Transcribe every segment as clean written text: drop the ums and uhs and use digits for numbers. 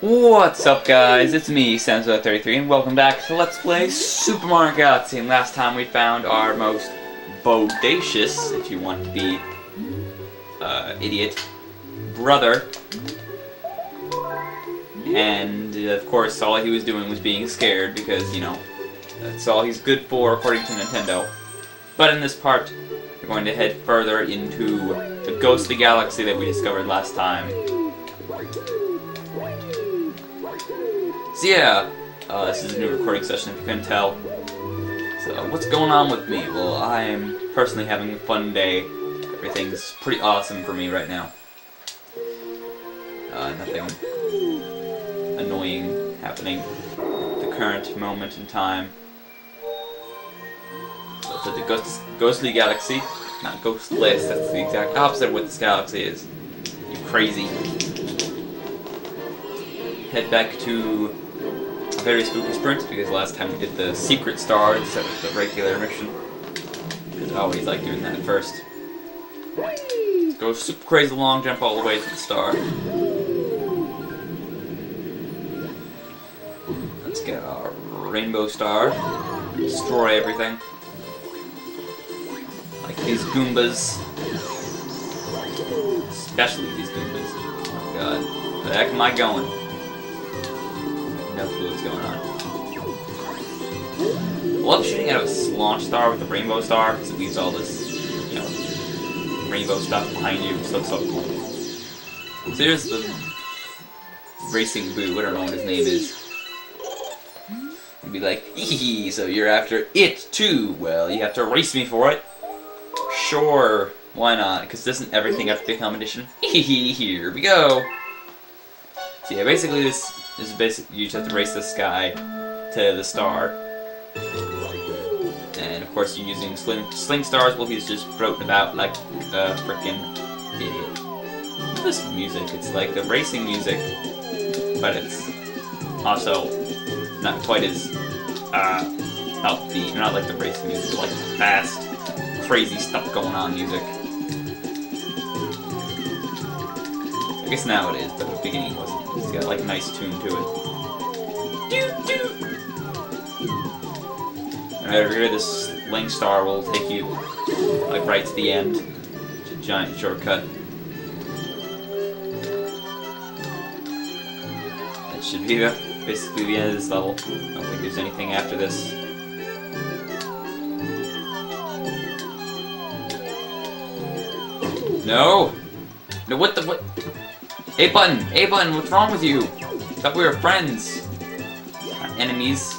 What's up, guys? It's me, Samzo33, and welcome back to Let's Play Super Mario Galaxy. And last time we found our most bodacious, if you want to be, idiot, brother. And, of course, all he was doing was being scared because, you know, that's all he's good for according to Nintendo. But in this part, we're going to head further into the ghostly galaxy that we discovered last time. So yeah, this is a new recording session if you couldn't tell. So what's going on with me? Well, I'm personally having a fun day. Everything's pretty awesome for me right now. Nothing annoying happening at the current moment in time. So it's at the ghostly galaxy. Not ghostless, that's the exact opposite of what this galaxy is. You crazy. Head back to a very spooky sprint, because last time we did the secret star instead of the regular mission. Because I always like doing that first. Let's go super crazy long jump all the way to the star. Let's get our rainbow star. Destroy everything. Like these Goombas. Especially these Goombas. Oh god. Where the heck am I going? No clue what's going on. I love shooting out a launch star with a rainbow star because it leaves all this, you know, rainbow stuff behind you. So cool. So here's the racing boo. I don't know what his name is. He'd be like, hee, so you're after it too. Well, you have to race me for it. Sure, why not? Because doesn't everything have to be a competition? Hee, here we go. So yeah, basically this is basically you just have to race this guy to the star, and of course you're using sling stars while he's just floating about like a frickin' idiot. This music, it's like the racing music, but it's also not quite as upbeat. Not like the racing music, like fast, crazy stuff going on music. I guess now it is, but at the beginning it wasn't. It's got like a nice tune to it. Alright, over here this Link Star will take you like right to the end. It's a giant shortcut. That should be basically the end of this level. I don't think there's anything after this. No! No, what the what? A button! A button! What's wrong with you? Thought we were friends. Not enemies.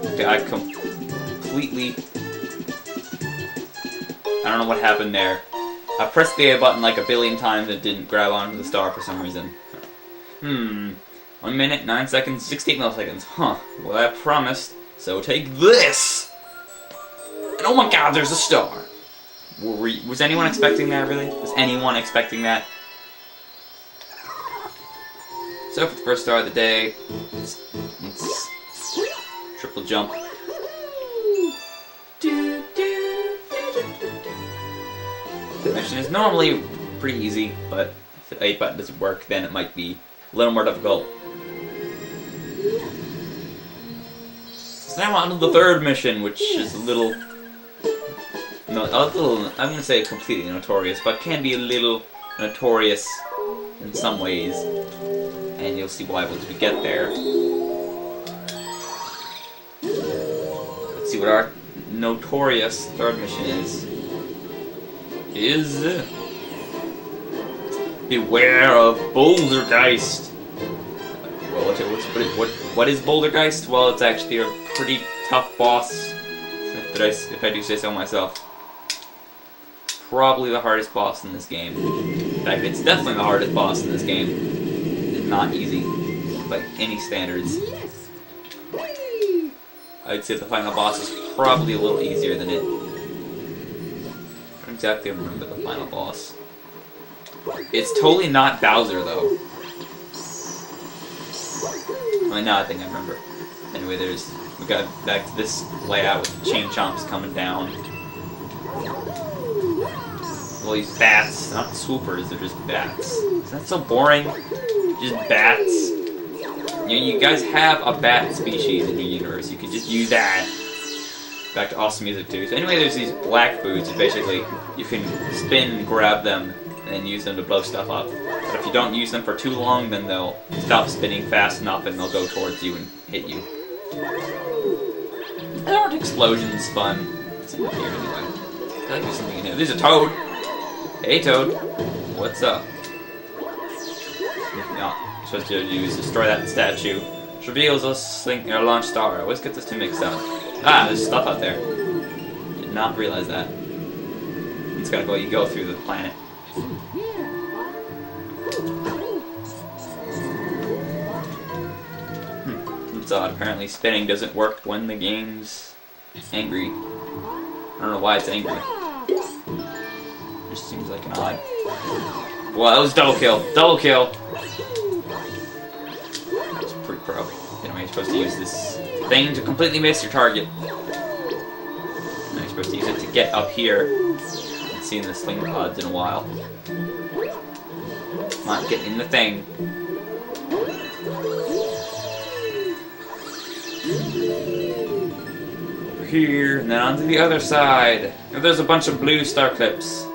Okay, I completely... I don't know what happened there. I pressed the A button like a billion times and it didn't grab onto the star for some reason. 1 minute, 9 seconds, 68 milliseconds. Huh. Well, I promised. So take this! And oh my god, there's a star! Was anyone expecting that, really? Was anyone expecting that? So for the first star of the day, it's triple jump. The mission is normally pretty easy, but if the A button doesn't work, then it might be a little more difficult. So now on to the third mission, which is a little, I'm gonna say completely notorious, but can be a little notorious in some ways, and you'll see why once we get there. Let's see what our notorious third mission is. Beware of Bouldergeist. Well, what is Bouldergeist? Well, it's actually a pretty tough boss, if I do say so myself. Probably the hardest boss in this game. In fact, it's definitely the hardest boss in this game. It's not easy, by any standards. I'd say the final boss is probably a little easier than it. I don't exactly remember the final boss. It's totally not Bowser, though. Well, now I think I remember. Anyway, we got back to this layout with the chain chomps coming down. Well, these bats, not swoopers, they're just bats. Is that so boring? Just bats? You guys have a bat species in your universe. You could just use that. Back to awesome music too. So anyway, there's these black boots. Basically, you can spin, grab them, and use them to blow stuff up. But if you don't use them for too long, then they'll stop spinning fast enough and they'll go towards you and hit you. Aren't explosions fun? It's in here anyway. I like there's something in here. There's a toad! Hey Toad! What's up? No, I'm supposed to do is destroy that statue. Which reveals a launch star. I always get this two mixed up. Ah, there's stuff out there. Did not realize that. It's gotta go, you go through the planet. It's odd. Apparently spinning doesn't work when the game's angry. I don't know why it's angry. Just seems like an odd... Well, that was double kill. Double kill! That was pretty pro. Anyway, you're supposed to use this thing to completely miss your target. And you're supposed to use it to get up here. I haven't seen the sling pods in a while. Come on, get in the thing. Over here, and then onto the other side. And there's a bunch of blue star clips.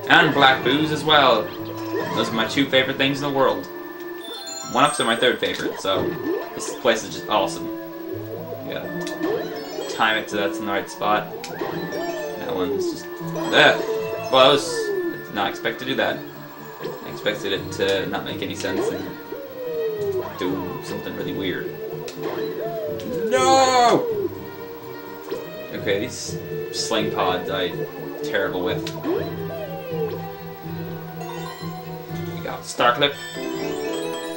And black boos as well. Those are my two favorite things in the world. One up's my third favorite, so this place is just awesome. You gotta time it so that's in the right spot. That one's just... Well, I did not expect to do that. I expected it to not make any sense and do something really weird. No! Okay, these sling pods I'm terrible with. We got Star Clip.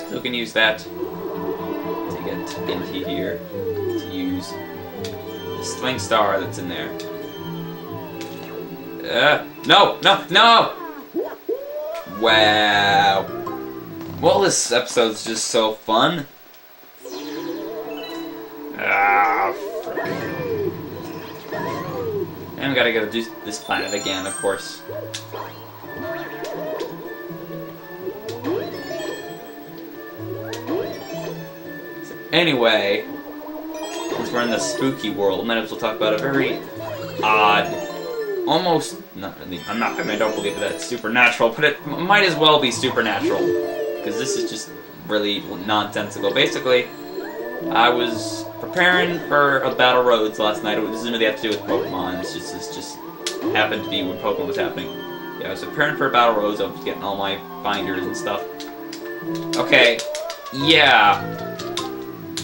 Still can use that to get into here to use the Sling Star that's in there. No! No! No! Wow. Well, this episode's just so fun. Ah, frick. And we gotta go do this planet again, of course. So anyway, since we're in the spooky world, might as well talk about a very odd, almost, not really, I don't believe that it's supernatural, but it might as well be supernatural, because this is just really nonsensical. Basically, I was preparing for a Battle Roads last night. It doesn't really have to do with Pokemon. It's just happened to be when Pokemon was happening. Yeah, I was preparing for a Battle Roads. I was getting all my binders and stuff. Okay, yeah.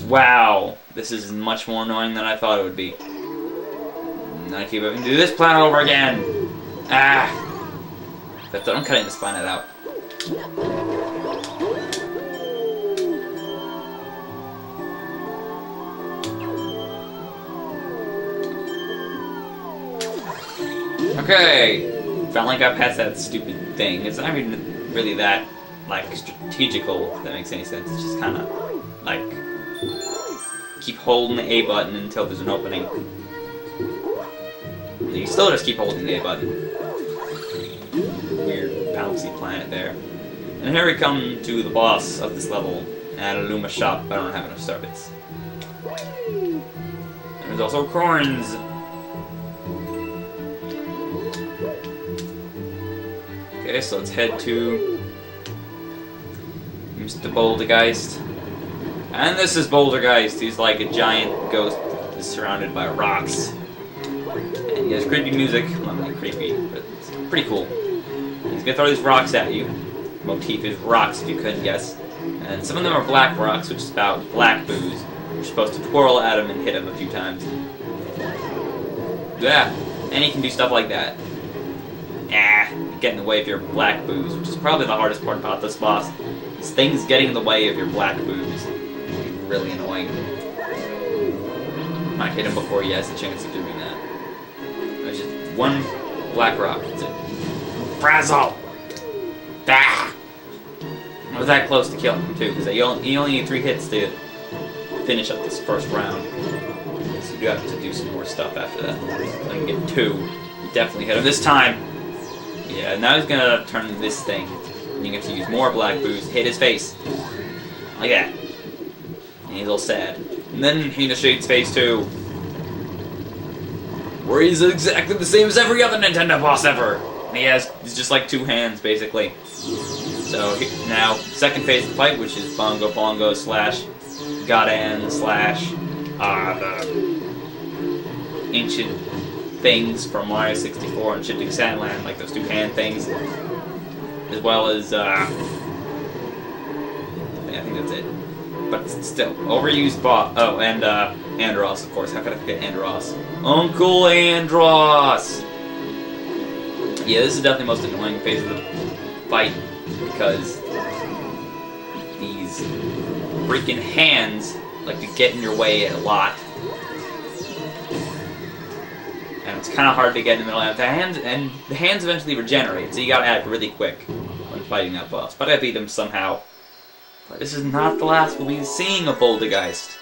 Wow, this is much more annoying than I thought it would be. And I keep having to do this planet over again. Ah. I'm cutting this planet out. Okay, finally got past that stupid thing. It's not even really that, like, strategical, if that makes any sense. It's just kind of, like, keep holding the A button until there's an opening. And you still just keep holding the A button. Weird, bouncy planet there. And here we come to the boss of this level at a Luma shop. I don't have enough star bits. And there's also corns. Okay, so let's head to Mr. Bouldergeist. And this is Bouldergeist. He's like a giant ghost that's surrounded by rocks. And he has creepy music. Well, not really creepy, but it's pretty cool. He's gonna throw these rocks at you. Motif is rocks, if you couldn't guess. And some of them are black rocks, which is about black boos. You're supposed to twirl at him and hit him a few times. Yeah, and he can do stuff like that. Get in the way of your black boos, which is probably the hardest part about this boss. Is things getting in the way of your black boos. Really annoying. Might hit him before he has the chance of doing that. There's just one black rock. That's it. Frazzle! Ah! I was that close to killing him too, because you only need 3 hits to finish up this first round. So you do have to do some more stuff after that. So I can get 2. Definitely hit him this time. Yeah, now he's gonna turn this thing. And you get to use more black boost, hit his face. Like that. And he's all sad. And then he initiates phase 2. Where he's exactly the same as every other Nintendo boss ever. And he's just like 2 hands, basically. So, now, second phase of the fight, which is Bongo Bongo slash Godan slash the ancient things from Mario 64 and Shifting Sandland, like those 2 hand things. As well as, I think that's it. But still, overused boss. Oh, and Andross, of course. How could I forget Andross? Uncle Andross! Yeah, this is definitely the most annoying phase of the fight, because these freaking hands like to get in your way a lot. And it's kind of hard to get in the middle of the hands, and the hands eventually regenerate, so you gotta act really quick when fighting that boss. But I beat him somehow. But this is not the last we'll be seeing of Boldegeist.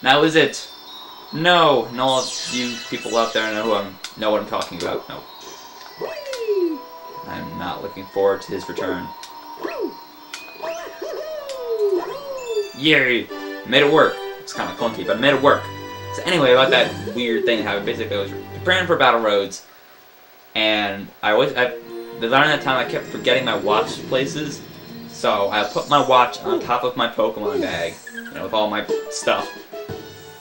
Now is it? No, all of you people out there know what I'm talking about. No. I'm not looking forward to his return. Yay! Made it work. It's kind of clunky, but it made it work. So anyway, about that weird thing happened. Basically, I was preparing for Battle Roads, and during that time I kept forgetting my watch places. So I put my watch on top of my Pokemon bag, with all my stuff.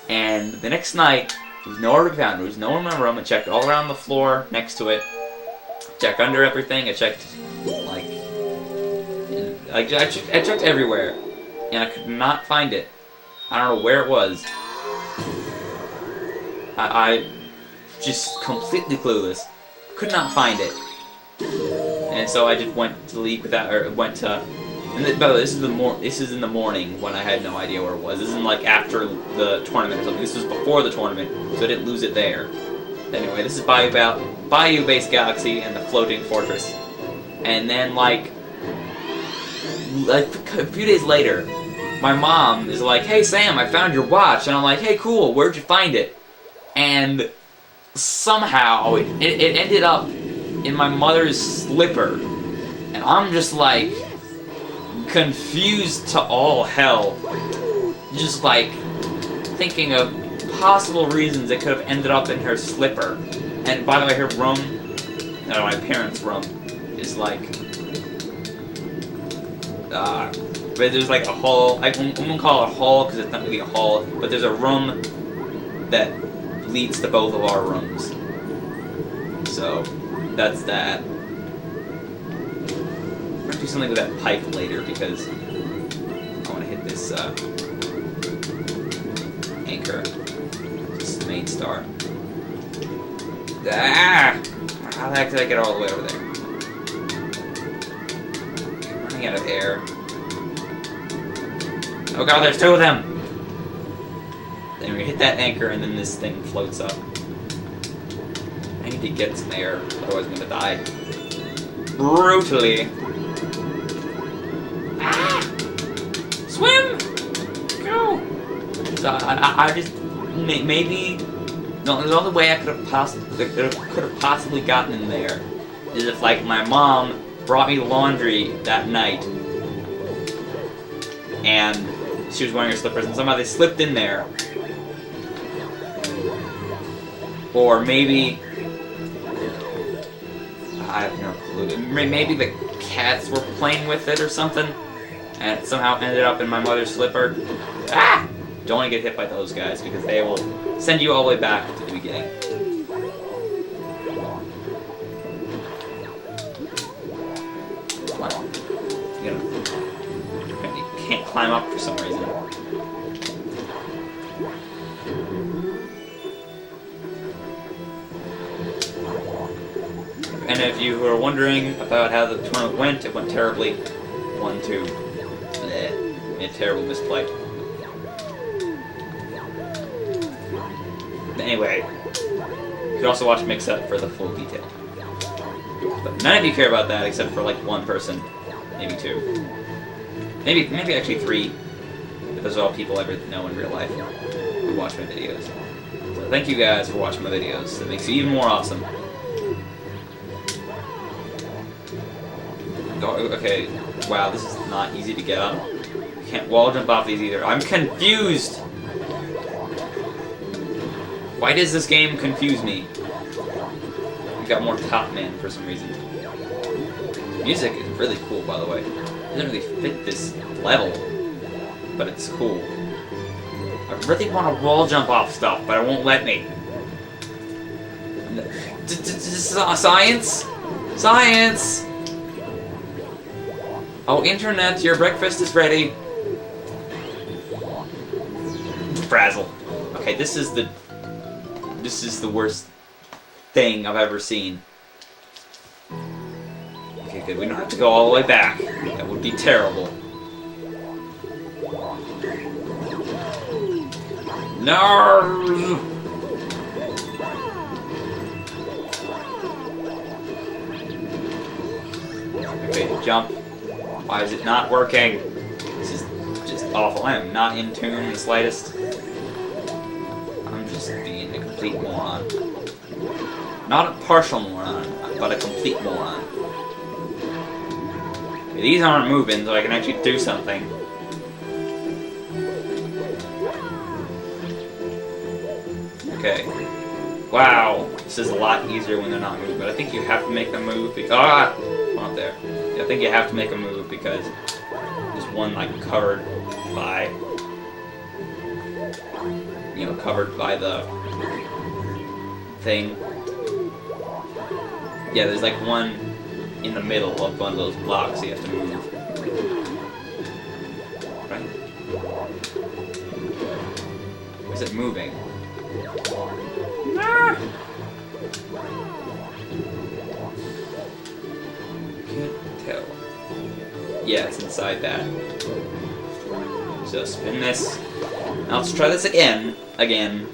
And the next night, it was nowhere to be found. There was no one in my room. I checked all around the floor next to it. Checked under everything. I checked, I checked everywhere, and I could not find it. I don't know where it was. I just completely clueless. Could not find it. And so I just went to the league without, or went to. And by the way, this is in the morning when I had no idea where it was. This isn't like after the tournament or something. This was before the tournament, so I didn't lose it there. Anyway, this is Bayou Base Galaxy and the Floating Fortress. And then like a few days later, my mom is like, "Hey Sam, I found your watch," and I'm like, "Hey, cool. Where'd you find it?" And somehow it ended up in my mother's slipper, and I'm just like confused to all hell, just like thinking of possible reasons it could have ended up in her slipper. And by the way, her room, no, my parents' room, is like, but there's like a hall. I won't call it a hall because it's not really a hall, but there's a room that leads to both of our rooms. So that's that. I'm gonna do something with that pipe later because I want to hit this anchor. This is the main star. Ah! How the heck did I get all the way over there? I'm running out of air. Oh god, there's 2 of them! Then we hit that anchor and then this thing floats up. I need to get some air, otherwise I'm gonna die. Brutally. Ah! Swim! Go! So I just maybe the only way I could have possibly gotten in there is if like my mom brought me laundry that night and she was wearing her slippers and somehow they slipped in there. Or maybe I have no clue. Maybe the cats were playing with it or something, and it somehow ended up in my mother's slipper. Ah! Don't want to get hit by those guys because they will send you all the way back to the beginning. Come on. You can't climb up for some reason. And if you were wondering about how the tournament went, it went terribly. 1-2. A terrible misplay. Anyway, you can also watch Mix-Up for the full detail. But none of you care about that except for like 1 person, maybe 2. Maybe actually 3. But those are all people I know in real life who watch my videos. So thank you guys for watching my videos. It makes it even more awesome. Oh, okay. Wow, this is not easy to get up. Can't wall jump off these either. I'm confused! Why does this game confuse me? We got more Top Man for some reason. Music is really cool, by the way. It doesn't really fit this level, but it's cool. I really want to wall jump off stuff, but it won't let me. Science? Science! Oh, internet, your breakfast is ready. Frazzle. Okay, this is the worst thing I've ever seen. Okay, good. We don't have to go all the way back. That would be terrible. No! Okay, jump. Why is it not working? This is just awful. I am not in tune in the slightest. I'm just being a complete moron. Not a partial moron, but a complete moron. Okay, these aren't moving, so I can actually do something. Okay. Wow, this is a lot easier when they're not moving, but I think you have to make them move because... Ah! Not there. Yeah, I think you have to make a move because there's one, like, covered by... You know, covered by the... thing. Yeah, there's, like, one in the middle of one of those blocks you have to move. Right? Is it moving? Ah! Can't tell. Yeah, it's inside that. So spin this. Now let's try this again. Again.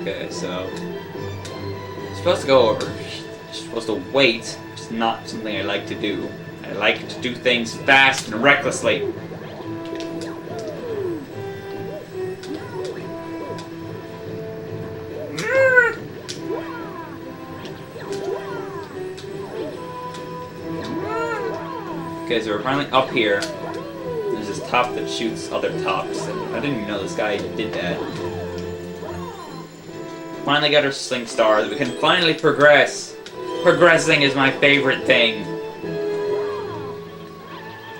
Okay, so you're supposed to go over. You're supposed to wait. It's not something I like to do. I like to do things fast and recklessly. Okay, so we're finally up here. There's this top that shoots other tops. I didn't even know this guy did that. Finally got our Sling Stars. We can finally progress. Progressing is my favorite thing.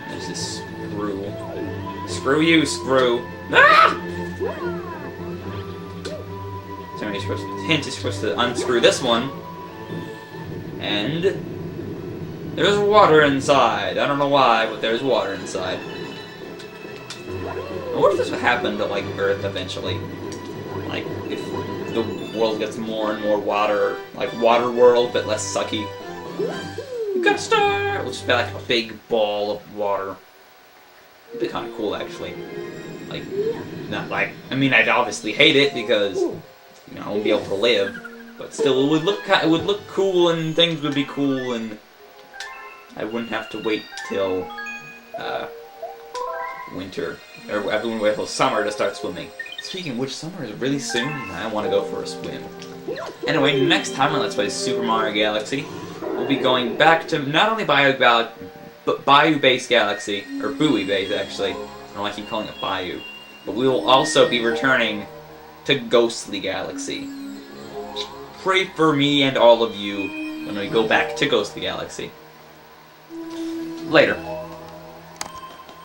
There's this screw. Screw you, screw. Ah! So you're supposed to unscrew this one. And there's water inside. I don't know why, but there's water inside. I wonder if this would happen to, like, Earth eventually. Like, if the world gets more and more water, like Water World, but less sucky. You got a star! It'll just be like a big ball of water. It'd be kind of cool, actually. Like, not like, I mean, I'd obviously hate it because, you know, I won't be able to live. But still, it would look cool and things would be cool and I wouldn't have to wait till, winter. Or everyone wait till summer to start swimming. Speaking of which, summer is really soon, and I want to go for a swim. Anyway, next time on Let's Play Super Mario Galaxy, we'll be going back to not only Bayou Base Galaxy, or Bowie Base, actually. I don't know why I keep calling it Bayou. But we will also be returning to Ghostly Galaxy. Pray for me and all of you when we go back to Ghostly Galaxy. Later.